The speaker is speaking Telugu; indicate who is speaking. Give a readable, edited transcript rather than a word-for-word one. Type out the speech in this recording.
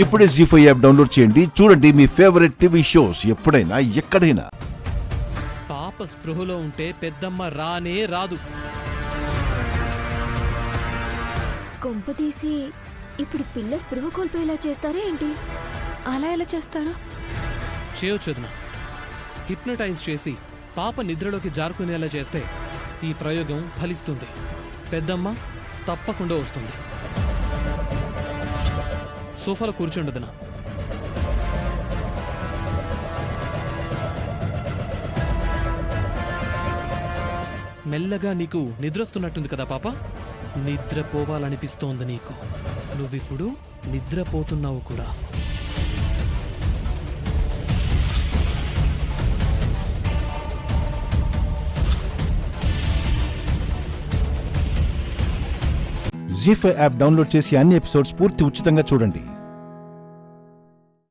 Speaker 1: ఇప్పుడే జీ5 యాప్ డౌన్లోడ్ చేయండి. చూడండి మీ ఫేవరెట్ టీవీ షోస్ ఎప్పుడైనా ఎక్కడైనా.
Speaker 2: పాప స్పృహలో ఉంటే పెద్దమ్మ రానే రాదు.
Speaker 3: కొంపతీసి ఇప్పుడు పిల్ల స్పృహ కోల్పోయేలా చేస్తారా ఏంటి?
Speaker 4: అలా ఎలా చేస్తారు?
Speaker 2: చేయొచ్చుదన హిప్నటైజ్ చేసి పాప నిద్రలోకి జారుకునేలా చేస్తే ఈ ప్రయోగం ఫలిస్తుంది. పెద్దమ్మ తప్పకుండా వస్తుంది. సోఫాలో కూర్చుండదన. మెల్లగా నీకు నిద్రొస్తున్నట్టుంది కదా పాప? నిద్రపోవాలనిపిస్తోంది నీకు. నువ్విప్పుడు నిద్రపోతున్నావు కూడా.
Speaker 1: జీ5 యాప్ డౌన్లోడ్ చేసి అన్ని ఎపిసోడ్స్ పూర్తి ఉచితంగా చూడండి.